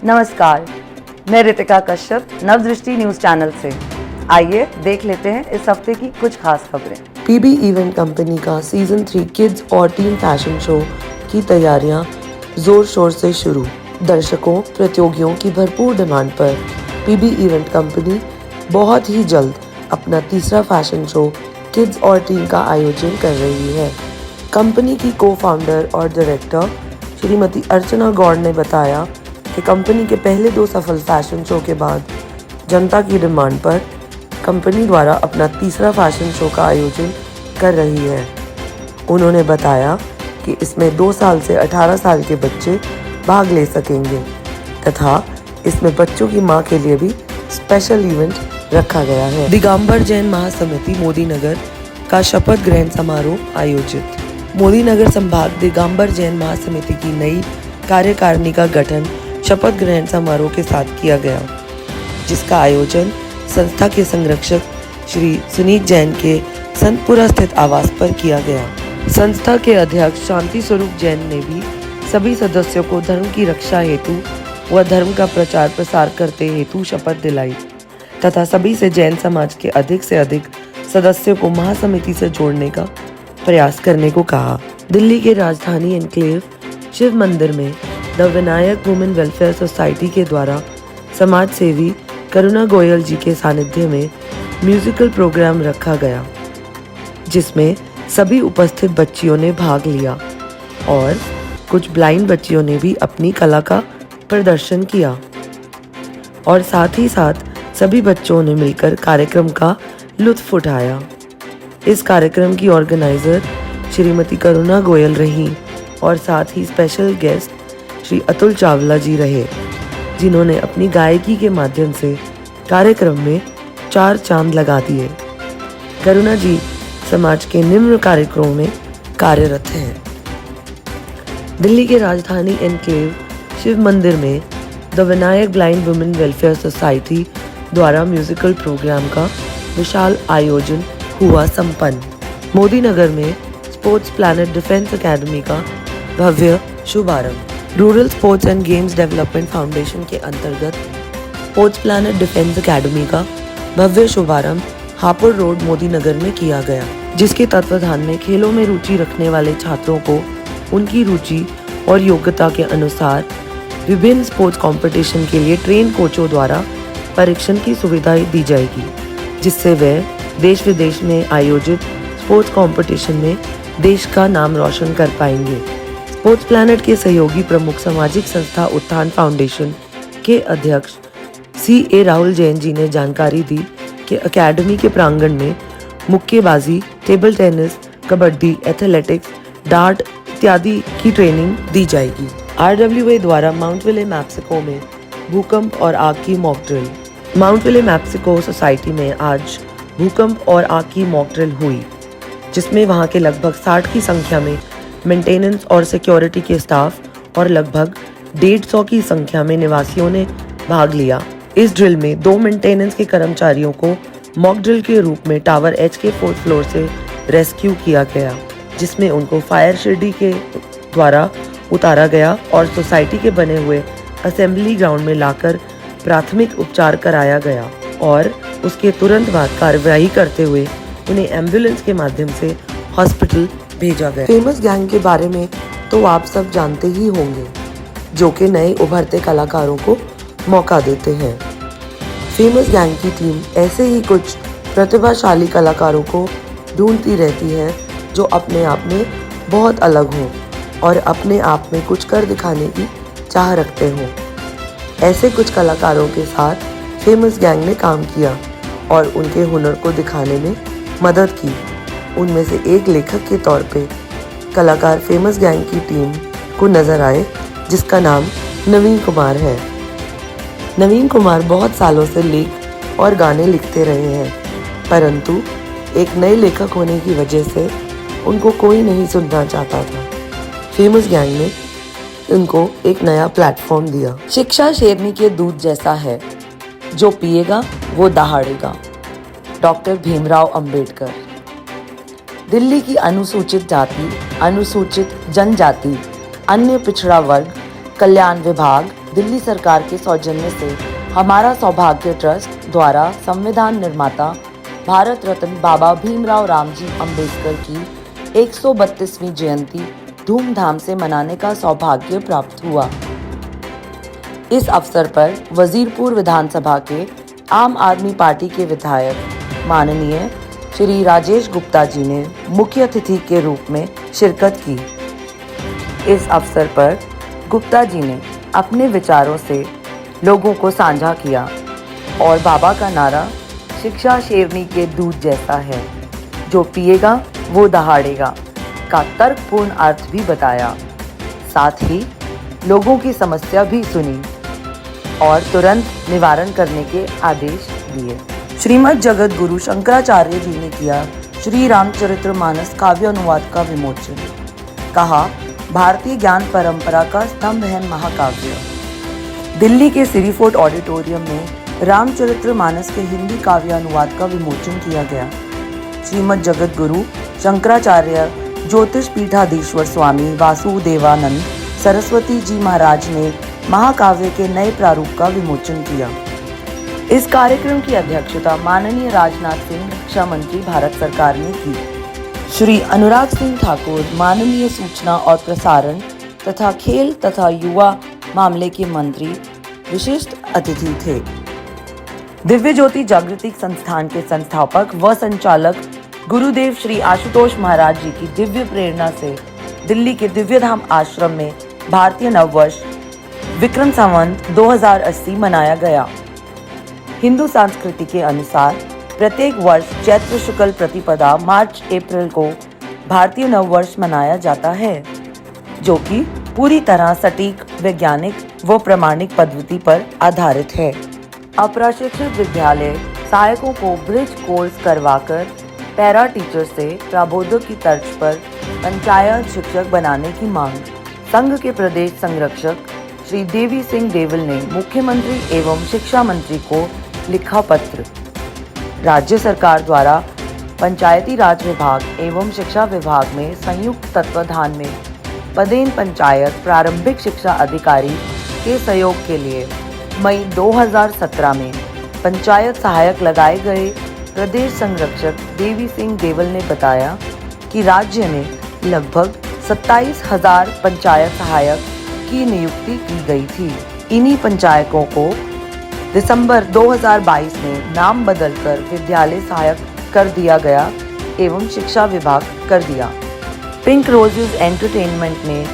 नमस्कार, मैं Ritika Kashyap नवदृष्टि news channel से। आइए देख लेते हैं इस हफ्ते की कुछ खास खबरें। पीबी इवेंट कंपनी का सीजन 3 किड्स और टीन फैशन शो की तैयारियां जोर शोर से शुरू। दर्शकों, प्रतियोगियों की भरपूर डिमांड पर पीबी इवेंट कंपनी बहुत ही जल्द अपना तीसरा फैशन शो किड्स और टीन का आयोजन कर रही है। कंपनी की को-फाउंडर और डायरेक्टर श्रीमती अर्चना गौड़ ने बताया कि कंपनी के पहले 2 सफल फैशन शो के बाद जनता की डिमांड पर कंपनी द्वारा अपना तीसरा फैशन शो का आयोजन कर रही है। उन्होंने बताया कि इसमें 2 साल से 18 साल के बच्चे भाग ले सकेंगे तथा इसमें बच्चों की मां के लिए भी स्पेशल इवेंट रखा गया है। दिगंबर जैन महासमिति मोदी नगर का शपथ ग्रहण समारोह आयोजित। मोदी नगर संभाग दिगंबर जैन महासमिति की नई कार्यकारिणी का गठन शपथ ग्रहण समारोह के साथ किया गया, जिसका आयोजन संस्था के संरक्षक श्री सुनीत जैन के संतपुरा स्थित आवास पर किया गया। संस्था के अध्यक्ष शांति स्वरूप जैन ने भी सभी सदस्यों को धर्म की रक्षा हेतु व धर्म का प्रचार प्रसार करते हेतु शपथ दिलाई तथा सभी से जैन समाज के अधिक से अधिक सदस्यों को महासमिति से जोड़ने का प्रयास करने को कहा। दिल्ली के राजधानी एनक्लेव शिव मंदिर में the Vinayak women welfare society के द्वारा समाज सेवी करुणा गोयल जी के सानिध्य में म्यूजिकल प्रोग्राम रखा गया, जिसमें सभी उपस्थित बच्चियों ने भाग लिया और कुछ ब्लाइंड बच्चियों ने भी अपनी कला का प्रदर्शन किया और साथ ही साथ सभी बच्चों ने मिलकर कार्यक्रम का लुत्फ उठाया। इस कार्यक्रम की ऑर्गेनाइजर श्रीमती करुणा गोयल रही और साथ ही स्पेशल गेस्ट श्री अतुल चावला जी रहे, जिन्होंने अपनी गायकी के माध्यम से कार्यक्रम में 4 चांद लगा दिए। करुणा जी समाज के निम्न कार्यक्रमों में कार्यरत हैं। दिल्ली के राजधानी एनक्लेव शिव मंदिर में the Vinayak blind women welfare society द्वारा म्यूजिकल प्रोग्राम का विशाल आयोजन हुआ संपन्न। मोदी नगर में स्पोर्ट्स प्लैनेट डिफेंस एकेडमी का भव्य शुभारंभ। Rural sports and games development foundation के अंतर्गत स्पोर्ट्स प्लैनेट डिफेंस एकेडमी का भव्य शुभारंभ हापुड़ रोड मोदी नगर में किया गया, जिसके तत्वाधान में खेलों में रुचि रखने वाले छात्रों को उनकी रुचि और योग्यता के अनुसार विभिन्न स्पोर्ट्स कंपटीशन के लिए ट्रेन कोचों द्वारा परीक्षण की सुविधा दी जाएगी, जिससे वे देश विदेश में आयोजित स्पोर्ट्स कंपटीशन में देश का नाम रोशन कर पाएंगे। स्पोर्ट्स प्लैनेट के सहयोगी प्रमुख सामाजिक संस्था उत्थान फाउंडेशन के अध्यक्ष C.A. राहुल जैन जी ने जानकारी दी कि एकेडमी के प्रांगण में मुक्केबाजी, table tennis, kabaddi, athletics, dart इत्यादि की ट्रेनिंग दी जाएगी। RWA द्वारा माउंट विले मैक्सिको में भूकंप और आग की मॉक ड्रिल। माउंट विले मैक्सिको सोसाइटी में आज भूकंप और आग की मॉक ड्रिल हुई, जिसमें वहां के लगभग 60 की संख्या में मेंटेनेंस और सिक्योरिटी के स्टाफ और लगभग 150 की संख्या में निवासियों ने भाग लिया। इस ड्रिल में 2 मेंटेनेंस के कर्मचारियों को मॉक ड्रिल के रूप में टावर H के 4th फ्लोर से रेस्क्यू किया गया, जिसमें उनको फायर शिरडी के द्वारा उतारा गया और सोसाइटी के बने हुए असेंबली ग्राउंड में लाकर प्राथमिक उपचार कराया गया और उसके तुरंत बाद कार्यवाही करते हुए उन्हें एम्बुलेंस के माध्यम से हॉस्पिटल भेजा गया। फेमस गैंग के बारे में तो आप सब जानते ही होंगे, जो कि नए उभरते कलाकारों को मौका देते हैं। फेमस गैंग की टीम ऐसे ही कुछ प्रतिभाशाली कलाकारों को ढूंढती रहती है जो अपने आप में बहुत अलग हों और अपने आप में कुछ कर दिखाने की चाह रखते हों। ऐसे कुछ कलाकारों के साथ फेमस गैंग ने काम किया और उनके हुनर को दिखाने में मदद की। उनमें से एक लेखक के तौर पे कलाकार फेमस गैंग की टीम को नजर आए, जिसका नाम नवीन कुमार है। नवीन कुमार बहुत सालों से लेख और गाने लिखते रहे हैं, परंतु एक नए लेखक होने की वजह से उनको कोई नहीं सुनना चाहता था। फेमस गैंग ने उनको एक नया प्लेटफॉर्म दिया। शिक्षा शेरनी के दूध जैसा है, जो पिएगा वो दहाड़ेगा। डॉक्टर भीमराव अंबेडकर। दिल्ली की अनुसूचित जाति, अनुसूचित जनजाति, अन्य पिछड़ा वर्ग कल्याण विभाग दिल्ली सरकार के सौजन्य से हमारा सौभाग्य ट्रस्ट द्वारा संविधान निर्माता भारत रत्न बाबा भीमराव रामजी अंबेडकर की 132वीं जयंती धूमधाम से मनाने का सौभाग्य प्राप्त हुआ। इस अवसर पर वजीरपुर विधानसभा के आम आदमी पार्टी के विधायक माननीय श्री राजेश गुप्ता जी ने मुख्य अतिथि के रूप में शिरकत की। इस अवसर पर गुप्ता जी ने अपने विचारों से लोगों को साझा किया और बाबा का नारा शिक्षा शेरनी के दूध जैसा है, जो पिएगा वो दहाड़ेगा का तर्कपूर्ण अर्थ भी बताया। साथ ही लोगों की समस्या भी सुनी और तुरंत निवारण करने के आदेश दिए। श्रीमद् जगत गुरु शंकराचार्य जी ने किया श्री रामचरितमानस काव्य अनुवाद का विमोचन। कहा, भारतीय ज्ञान परंपरा का स्तंभ है महाकाव्य। दिल्ली के सिरी फोर्ट ऑडिटोरियम में रामचरितमानस के हिंदी काव्य अनुवाद का विमोचन किया गया। श्रीमद् जगत गुरु शंकराचार्य ज्योतिष पीठाधीश्वर स्वामी वासुदेवानंद सरस्वती जी महाराज ने महाकाव्य के नए प्रारूप का विमोचन किया। इस कार्यक्रम की अध्यक्षता माननीय राजनाथ सिंह रक्षा मंत्री भारत सरकार ने की। श्री अनुराग सिंह ठाकुर माननीय सूचना और प्रसारण तथा खेल तथा युवा मामले के मंत्री विशिष्ट अतिथि थे। दिव्य ज्योति जागृतिक संस्थान के संस्थापक व संचालक गुरुदेव श्री आशुतोष महाराज जी की दिव्य प्रेरणा से दिल्ली के दिव्यधाम आश्रम में भारतीय नववर्ष विक्रम संवत 2080 मनाया गया। हिंदू संस्कृति के अनुसार प्रत्येक वर्ष चैत्र शुक्ल प्रतिपदा मार्च अप्रैल को भारतीय नववर्ष मनाया जाता है, जो कि पूरी तरह सटीक वैज्ञानिक व प्रमाणिक पद्धति पर आधारित है। अप्रशिक्षित विद्यालय सहायकों को ब्रिज कोर्स करवाकर पैरा टीचर से प्रबोधक की तर्ज पर पंचायत शिक्षक बनाने की मांग। संघ के प्रदेश संरक्षक श्री देवी सिंह देवल ने मुख्यमंत्री एवं शिक्षा मंत्री को लिखा पत्र। राज्य सरकार द्वारा पंचायती राज विभाग एवं शिक्षा विभाग में संयुक्त तत्वाधान में पदेन पंचायत प्रारंभिक शिक्षा अधिकारी के सहयोग के लिए मई 2017 में पंचायत सहायक लगाए गए प्रदेश संरक्षक देवी सिंह देवल ने बताया कि राज्य में लगभग 27,000 पंचायत सहायक की नियुक्ति की गई थी। इन्हीं पंचायतों को दिसंबर 2022 में नाम बदलकर विद्यालय सहायक कर दिया गया एवं शिक्षा विभाग कर दिया। पिंक रोजेज एंटरटेनमेंट ने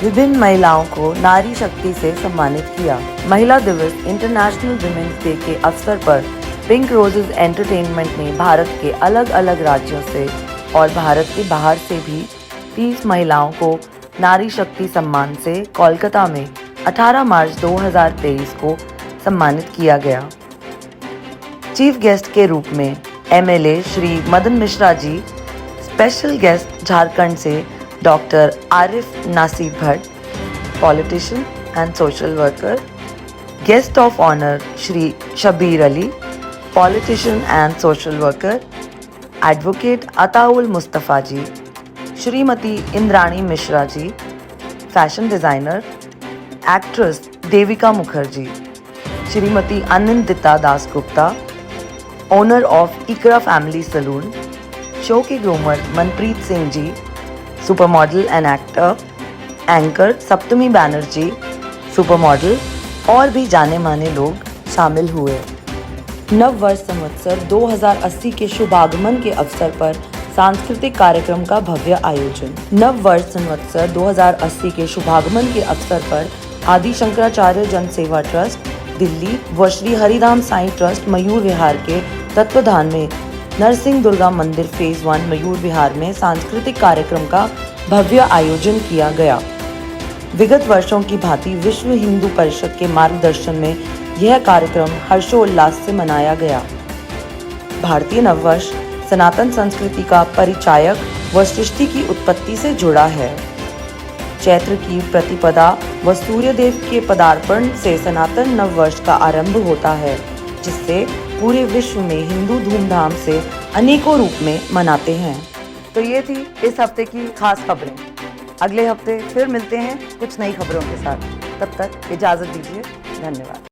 विभिन्न महिलाओं को नारी शक्ति से सम्मानित किया। महिला दिवस इंटरनेशनल विमेंस डे के अवसर पर पिंक रोजेज एंटरटेनमेंट ने भारत के अलग अलग राज्यों से और भारत के बाहर से भी 30 महिलाओं को नारी शक्ति सम्मान से कोलकाता में 18 मार्च 2023 को सम्मानित किया गया। चीफ गेस्ट के रूप में MLA Shri Madan Mishra ji, special guest Jharkhand से doctor Arif Nasir Bhatt, politician and social worker, guest of honour Shri Shabir Ali, politician and social worker, advocate Ataul Mustafa ji, Shrimati Indrani Mishra ji, fashion designer, actress Devika Mukherjee, Shrimati Anandita Das Gupta, owner of Iqra family salon, show के groomer Manpreet Singh ji, super model and actor, anchor Saptami Banerjee, super model और भी जाने माने लोग शामिल हुए। नव वर्ष संवत्सर 2080 के शुभागमन के अवसर पर सांस्कृतिक कार्यक्रम का भव्य आयोजन। नव वर्ष संवत्सर 2080 के शुभागमन के अवसर पर आदि शंकराचार्य जन सेवा ट्रस्ट दिल्ली व श्री हरिधाम साईं ट्रस्ट मयूर विहार के तत्वाधान में नरसिंह दुर्गा मंदिर फेज 1 मयूर विहार में सांस्कृतिक कार्यक्रम का भव्य आयोजन किया गया। विगत वर्षों की भांति विश्व हिंदू परिषद के मार्गदर्शन में यह कार्यक्रम हर्षोल्लास से मनाया गया। भारतीय नववर्ष सनातन संस्कृति का परिचायक व सृष्टि की उत्पत्ति से जुड़ा है। चैत्र की प्रतिपदा व सूर्यदेव के पदार्पण से सनातन नववर्ष का आरंभ होता है, जिससे पूरे विश्व में हिंदू धूमधाम से अनेकों रूप में मनाते हैं। तो ये थी इस हफ्ते की खास खबरें। अगले हफ्ते फिर मिलते हैं कुछ नई खबरों के साथ। तब तक इजाज़त दीजिए। धन्यवाद।